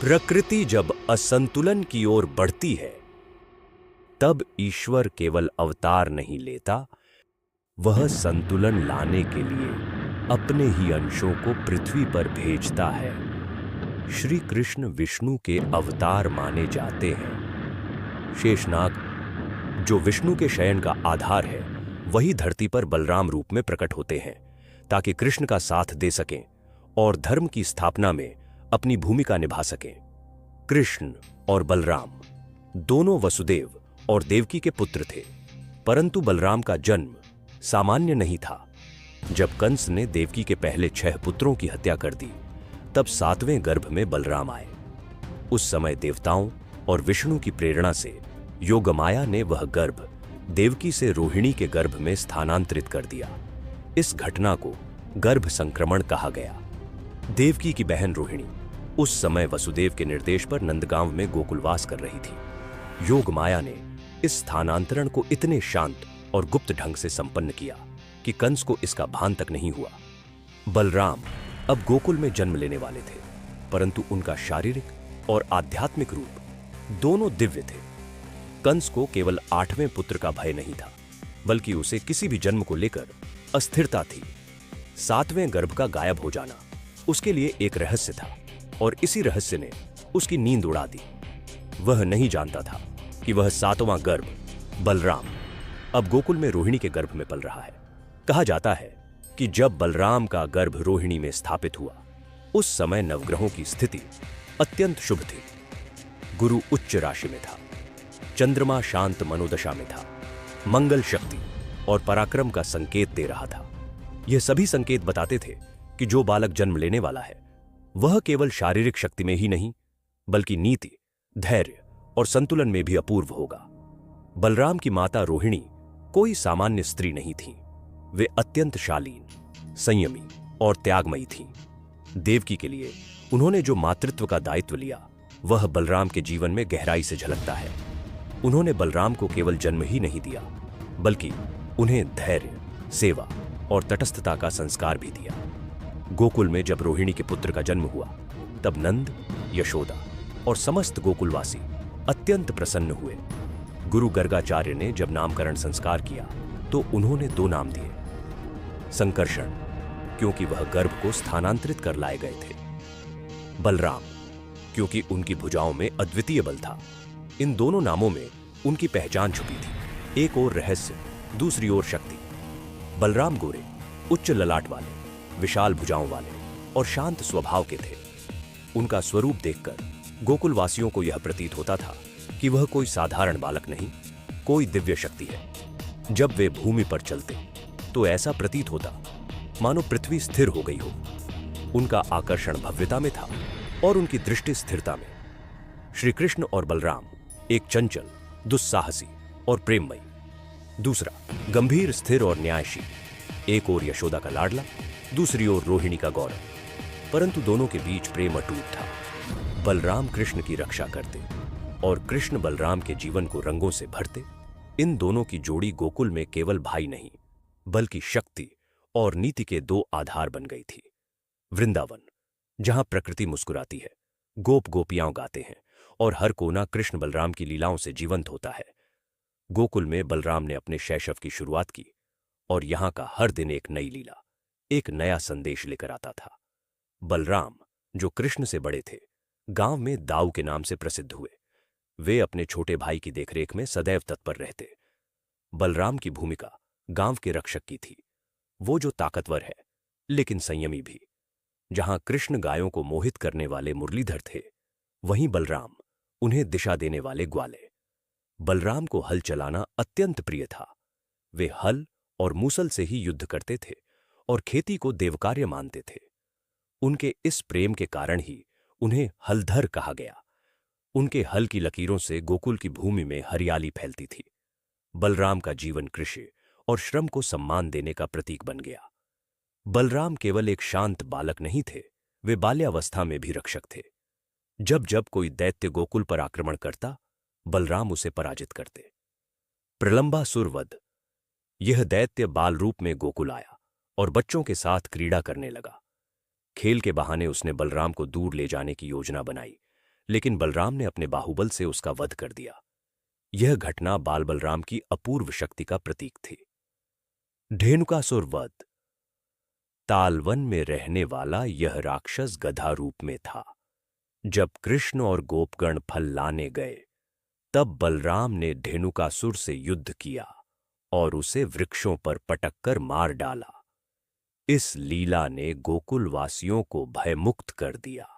प्रकृति जब असंतुलन की ओर बढ़ती है, तब ईश्वर केवल अवतार नहीं लेता, वह संतुलन लाने के लिए अपने ही अंशों को पृथ्वी पर भेजता है। श्री कृष्ण विष्णु के अवतार माने जाते हैं। शेषनाग, जो विष्णु के शयन का आधार है, वही धरती पर बलराम रूप में प्रकट होते हैं, ताकि कृष्ण का साथ दे सकें और धर्म की स्थापना में अपनी भूमिका निभा सकें। कृष्ण और बलराम दोनों वसुदेव और देवकी के पुत्र थे, परंतु बलराम का जन्म सामान्य नहीं था। जब कंस ने देवकी के पहले 6 पुत्रों की हत्या कर दी, तब 7वें गर्भ में बलराम आए। उस समय देवताओं और विष्णु की प्रेरणा से योगमाया ने वह गर्भ देवकी से रोहिणी के गर्भ में स्थानांतरित कर दिया। इस घटना को गर्भ संक्रमण कहा गया। देवकी की बहन रोहिणी उस समय वसुदेव के निर्देश पर नंदगांव में गोकुलवास कर रही थी। योगमाया ने इस स्थानांतरण को इतने शांत और गुप्त ढंग से संपन्न किया कि कंस को इसका भान तक नहीं हुआ। बलराम अब गोकुल में जन्म लेने वाले थे, परंतु उनका शारीरिक और आध्यात्मिक रूप दोनों दिव्य थे। कंस को केवल 8वें पुत्र का भय नहीं था, बल्कि उसे किसी भी जन्म को लेकर अस्थिरता थी। 7वें गर्भ का गायब हो जाना उसके लिए एक रहस्य था, और इसी रहस्य ने उसकी नींद उड़ा दी। वह नहीं जानता था कि वह 7वां गर्भ बलराम अब गोकुल में रोहिणी के गर्भ में पल रहा है। कहा जाता है कि जब बलराम का गर्भ रोहिणी में स्थापित हुआ, उस समय नवग्रहों की स्थिति अत्यंत शुभ थी। गुरु उच्च राशि में था, चंद्रमा शांत मनोदशा में था, मंगल शक्ति और पराक्रम का संकेत दे रहा था। यह सभी संकेत बताते थे कि जो बालक जन्म लेने वाला है, वह केवल शारीरिक शक्ति में ही नहीं, बल्कि नीति, धैर्य और संतुलन में भी अपूर्व होगा। बलराम की माता रोहिणी कोई सामान्य स्त्री नहीं थी। वे अत्यंत शालीन, संयमी और त्यागमयी थीं। देवकी के लिए उन्होंने जो मातृत्व का दायित्व लिया, वह बलराम के जीवन में गहराई से झलकता है। उन्होंने बलराम को केवल जन्म ही नहीं दिया, बल्कि उन्हें धैर्य, सेवा और तटस्थता का संस्कार भी दिया। गोकुल में जब रोहिणी के पुत्र का जन्म हुआ, तब नंद, यशोदा और समस्त गोकुलवासी अत्यंत प्रसन्न हुए। गुरु गर्गाचार्य ने जब नामकरण संस्कार किया, तो उन्होंने 2 नाम दिए। संकर्षण, क्योंकि वह गर्भ को स्थानांतरित कर लाए गए थे। बलराम, क्योंकि उनकी भुजाओं में अद्वितीय बल था। इन दोनों नामों में उनकी पहचान छुपी थी, एक ओर रहस्य, दूसरी ओर शक्ति। बलराम गोरे, उच्च ललाट वाले, विशाल भुजाओं वाले और शांत स्वभाव के थे। उनका स्वरूप देखकर गोकुलवासियों को यह प्रतीत होता था कि वह कोई साधारण बालक नहीं, कोई दिव्य शक्ति है। जब वे भूमि पर चलते, तो ऐसा प्रतीत होता मानो पृथ्वी स्थिर हो गई हो। उनका आकर्षण भव्यता में था और उनकी दृष्टि स्थिरता में। श्री कृष्ण और बलराम, एक चंचल, दुस्साहसी और प्रेममयी, दूसरा गंभीर, स्थिर और न्यायशील। एक ओर यशोदा का लाडला, दूसरी ओर रोहिणी का गौरव, परंतु दोनों के बीच प्रेम अटूट था। बलराम कृष्ण की रक्षा करते और कृष्ण बलराम के जीवन को रंगों से भरते। इन दोनों की जोड़ी गोकुल में केवल भाई नहीं, बल्कि शक्ति और नीति के 2 आधार बन गई थी। वृंदावन, जहां प्रकृति मुस्कुराती है, गोप गोपियां गाते हैं और हर कोना कृष्ण बलराम की लीलाओं से जीवंत होता है। गोकुल में बलराम ने अपने शैशव की शुरुआत की, और यहां का हर दिन एक नई लीला, एक नया संदेश लेकर आता था। बलराम, जो कृष्ण से बड़े थे, गांव में दाऊ के नाम से प्रसिद्ध हुए। वे अपने छोटे भाई की देखरेख में सदैव तत्पर रहते। बलराम की भूमिका गांव के रक्षक की थी। वो जो ताकतवर है, लेकिन संयमी भी। जहां कृष्ण गायों को मोहित करने वाले मुरलीधर थे, वहीं बलराम उन्हें दिशा देने वाले ग्वाले। बलराम को हल चलाना अत्यंत प्रिय था। वे हल और मूसल से ही युद्ध करते थे और खेती को देवकार्य मानते थे। उनके इस प्रेम के कारण ही उन्हें हलधर कहा गया। उनके हल की लकीरों से गोकुल की भूमि में हरियाली फैलती थी। बलराम का जीवन कृषि और श्रम को सम्मान देने का प्रतीक बन गया। बलराम केवल एक शांत बालक नहीं थे, वे बाल्यावस्था में भी रक्षक थे। जब जब कोई दैत्य गोकुल पर आक्रमण करता, बलराम उसे पराजित करते। प्रलंबासुर वध, यह दैत्य बाल रूप में गोकुल आया और बच्चों के साथ क्रीड़ा करने लगा। खेल के बहाने उसने बलराम को दूर ले जाने की योजना बनाई, लेकिन बलराम ने अपने बाहुबल से उसका वध कर दिया। यह घटना बाल बलराम की अपूर्व शक्ति का प्रतीक थी। धेनुकासुर वध। तालवन में रहने वाला यह राक्षस गधा रूप में था। जब कृष्ण और गोपगण फल लाने गए, तब बलराम ने धेनुकासुर से युद्ध किया और उसे वृक्षों पर पटककर मार डाला। इस लीला ने गोकुल वासियों को भयमुक्त कर दिया।